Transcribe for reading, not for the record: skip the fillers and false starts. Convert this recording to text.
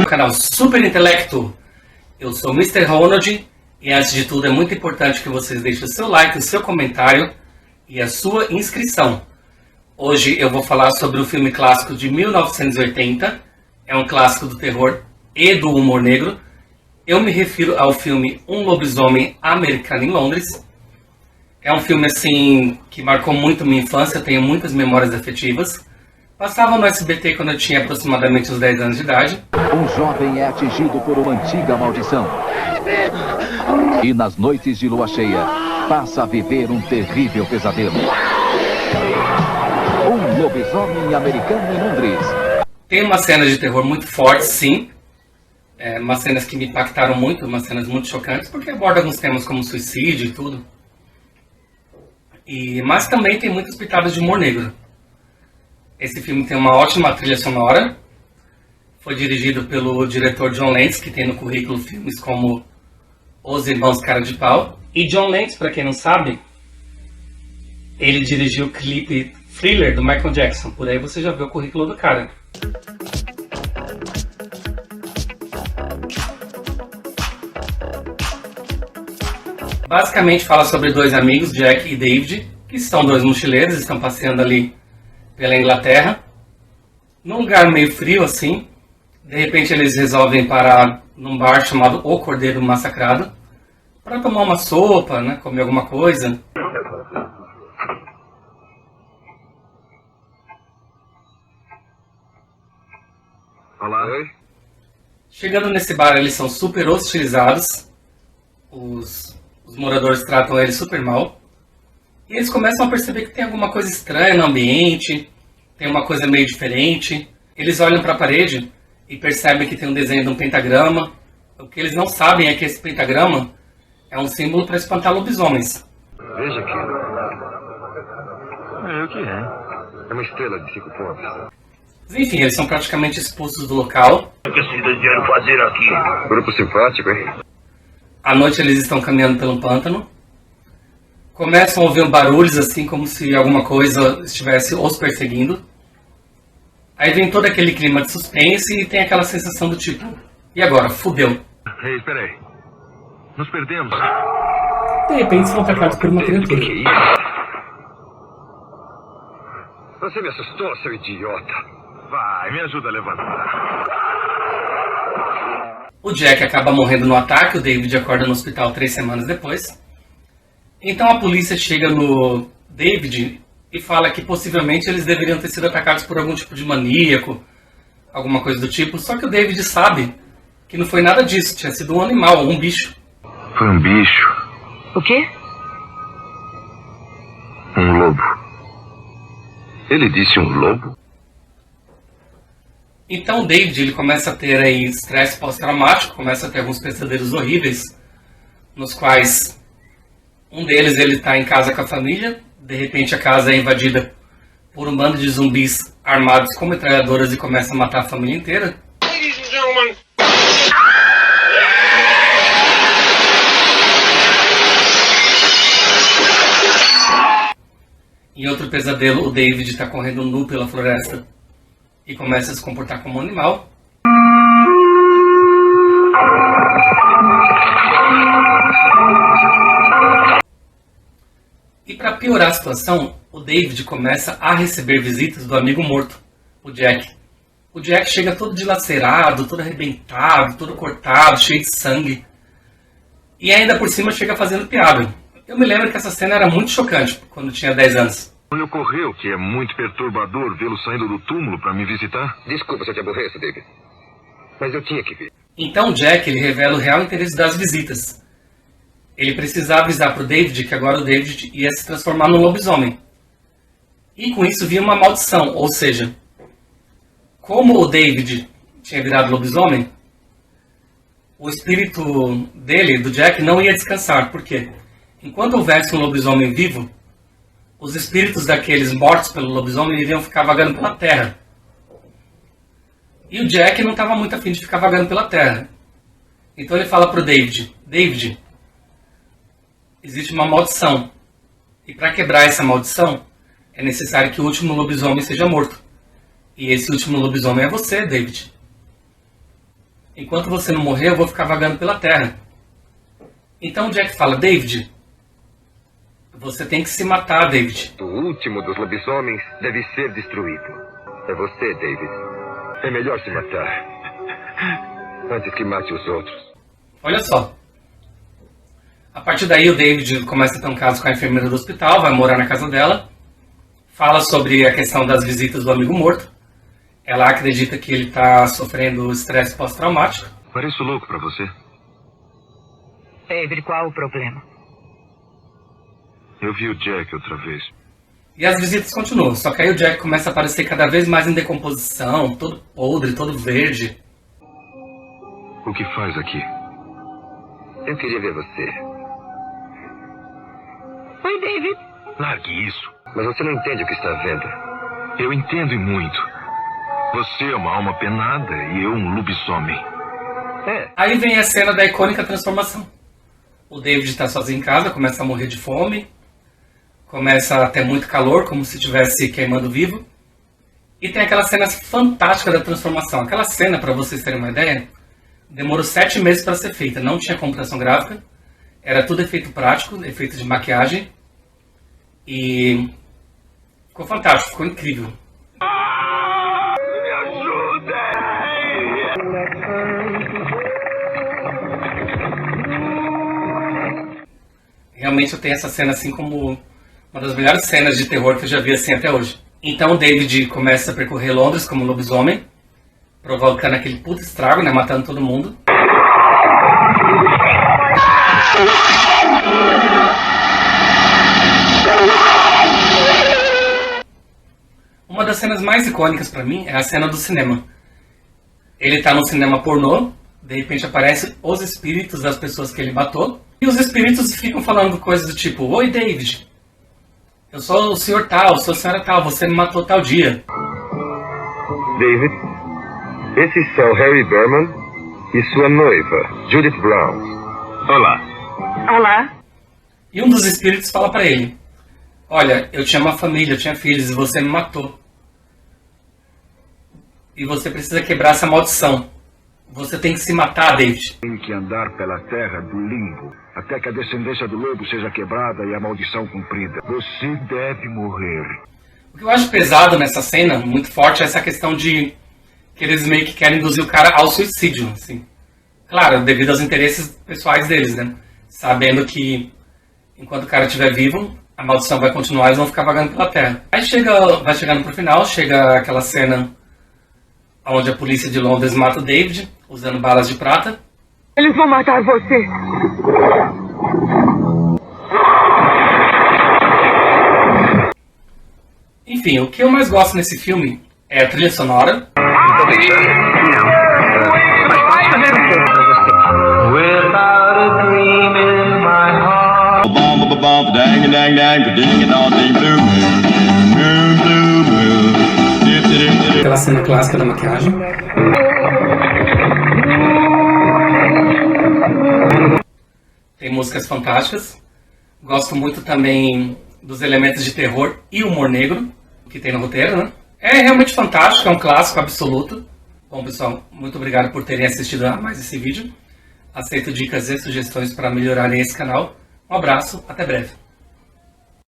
Canal Super Intelecto. Eu sou o Mr. Ronald e antes de tudo é muito importante que vocês deixem o seu like, o seu comentário e a sua inscrição. Hoje eu vou falar sobre o filme clássico de 1980. É um clássico do terror e do humor negro. Eu me refiro ao filme Um Lobisomem Americano em Londres. É um filme assim que marcou muito minha infância, eu tenho muitas memórias afetivas. Passava no SBT quando eu tinha aproximadamente uns 10 anos de idade. Um jovem é atingido por uma antiga maldição. E nas noites de lua cheia, passa a viver um terrível pesadelo. Um lobisomem americano em Londres. Tem umas cenas de terror muito fortes, sim. Umas cenas que me impactaram muito, umas cenas muito chocantes, porque aborda alguns temas como suicídio e tudo. Mas também tem muitas pitadas de humor negro. Esse filme tem uma ótima trilha sonora. Foi dirigido pelo diretor John Landis, que tem no currículo filmes como Os Irmãos Cara de Pau. E John Landis, para quem não sabe, ele dirigiu o clipe Thriller do Michael Jackson. Por aí você já viu o currículo do cara. Basicamente fala sobre dois amigos, Jack e David, que são dois mochileiros, estão passeando ali pela Inglaterra, num lugar meio frio assim. De repente eles resolvem parar num bar chamado O Cordeiro Massacrado para tomar uma sopa, né, comer alguma coisa. Olá. Oi. Chegando nesse bar, eles são super hostilizados. Os moradores tratam eles super mal. E eles começam a perceber que tem alguma coisa estranha no ambiente, tem uma coisa meio diferente. Eles olham para a parede e percebem que tem um desenho de um pentagrama. O que eles não sabem é que esse pentagrama é um símbolo para espantar lobisomens. Veja aqui. O que é? É uma estrela de 5 pontos. Enfim, eles são praticamente expulsos do local. O que esses dois vieram fazer aqui? Grupo simpático, hein? À noite eles estão caminhando pelo pântano. Começam a ouvir barulhos assim como se alguma coisa estivesse os perseguindo. Aí vem todo aquele clima de suspense e tem aquela sensação do tipo, e agora? Fudeu. Ei, espera aí. Nos perdemos. De repente são atacados por uma criatura. Que é isso? Você me assustou, seu idiota. Vai, me ajuda a levantar. O Jack acaba morrendo no ataque, o David acorda no hospital 3 semanas depois. Então a polícia chega no David e fala que possivelmente eles deveriam ter sido atacados por algum tipo de maníaco, alguma coisa do tipo. Só que o David sabe que não foi nada disso, tinha sido um animal, um bicho. Foi um bicho. O quê? Um lobo. Ele disse um lobo? Então o David ele começa a ter aí estresse pós-traumático, começa a ter alguns pesadelos horríveis, nos quais um deles ele está em casa com a família, de repente a casa é invadida por um bando de zumbis armados com metralhadoras e começa a matar a família inteira. Ladies and gentlemen. Em outro pesadelo, o David está correndo nu pela floresta e começa a se comportar como um animal. E para piorar a situação, o David começa a receber visitas do amigo morto, o Jack. O Jack chega todo dilacerado, todo arrebentado, todo cortado, cheio de sangue. E ainda por cima chega fazendo piada. Eu me lembro que essa cena era muito chocante quando eu tinha 10 anos. Me ocorreu que é muito perturbador vê-lo saindo do túmulo para me visitar. Desculpa se eu te aborreço, David. Mas eu tinha que ver. Então Jack ele revela o real interesse das visitas. Ele precisava avisar para o David que agora o David ia se transformar num lobisomem. E com isso vinha uma maldição, ou seja, como o David tinha virado lobisomem, o espírito dele, do Jack, não ia descansar. Por quê? Enquanto houvesse um lobisomem vivo, os espíritos daqueles mortos pelo lobisomem iriam ficar vagando pela terra. E o Jack não estava muito afim de ficar vagando pela terra. Então ele fala para o David, David, existe uma maldição. E para quebrar essa maldição, é necessário que o último lobisomem seja morto. E esse último lobisomem é você, David. Enquanto você não morrer, eu vou ficar vagando pela terra. Então Jack fala, David, você tem que se matar, David. O último dos lobisomens deve ser destruído. É você, David. É melhor se matar antes que mate os outros. Olha só. A partir daí o David começa a ter um caso com a enfermeira do hospital, vai morar na casa dela, fala sobre a questão das visitas do amigo morto. Ela acredita que ele está sofrendo estresse pós-traumático. Pareço louco pra você. David, qual o problema? Eu vi o Jack outra vez. E as visitas continuam, só que aí o Jack começa a aparecer cada vez mais em decomposição, todo podre, todo verde. O que faz aqui? Eu queria ver você. Oi, David. Largue isso. Mas você não entende o que está vendo. Eu entendo e muito. Você é uma alma penada e eu um lobisomem. Aí vem a cena da icônica transformação. O David está sozinho em casa, começa a morrer de fome, começa a ter muito calor, como se estivesse queimando vivo. E tem aquela cena fantástica da transformação. Aquela cena, para vocês terem uma ideia, demorou 7 meses para ser feita. Não tinha computação gráfica, era tudo efeito prático, efeito de maquiagem. E ficou fantástico, ficou incrível. Realmente eu tenho essa cena assim como uma das melhores cenas de terror que eu já vi assim até hoje. Então o David começa a percorrer Londres como lobisomem, provocando aquele puto estrago, né, matando todo mundo. Uma das cenas mais icônicas pra mim é a cena do cinema. Ele tá no cinema pornô, de repente aparecem os espíritos das pessoas que ele matou. E os espíritos ficam falando coisas do tipo, oi David, eu sou o senhor tal, sou a senhora tal, você me matou tal dia. David, esses são Harry Berman e sua noiva, Judith Brown. Olá. Olá. E um dos espíritos fala pra ele, olha, eu tinha uma família, eu tinha filhos e você me matou. E você precisa quebrar essa maldição. Você tem que se matar, David. Tem que andar pela terra do limbo, até que a descendência do lobo seja quebrada e a maldição cumprida. Você deve morrer. O que eu acho pesado nessa cena, muito forte, é essa questão de que eles meio que querem induzir o cara ao suicídio, assim. Claro, devido aos interesses pessoais deles, né? Sabendo que enquanto o cara estiver vivo, a maldição vai continuar e eles vão ficar vagando pela terra. Aí vai chegando pro final, chega aquela cena onde a polícia de Londres mata o David, usando balas de prata. Eles vão matar você. Enfim, o que eu mais gosto nesse filme é a trilha sonora. Não tô deixando? Não. Mas posso fazer um pouco pra você. Without a dream in my heart. Bum bum dang dang dang ding dong ding blue moon blue moon. Aquela cena clássica da maquiagem. Tem músicas fantásticas. Gosto muito também dos elementos de terror e humor negro que tem no roteiro, né? É realmente fantástico, é um clássico absoluto. Bom, pessoal, muito obrigado por terem assistido a mais esse vídeo. Aceito dicas e sugestões para melhorarem esse canal. Um abraço, até breve.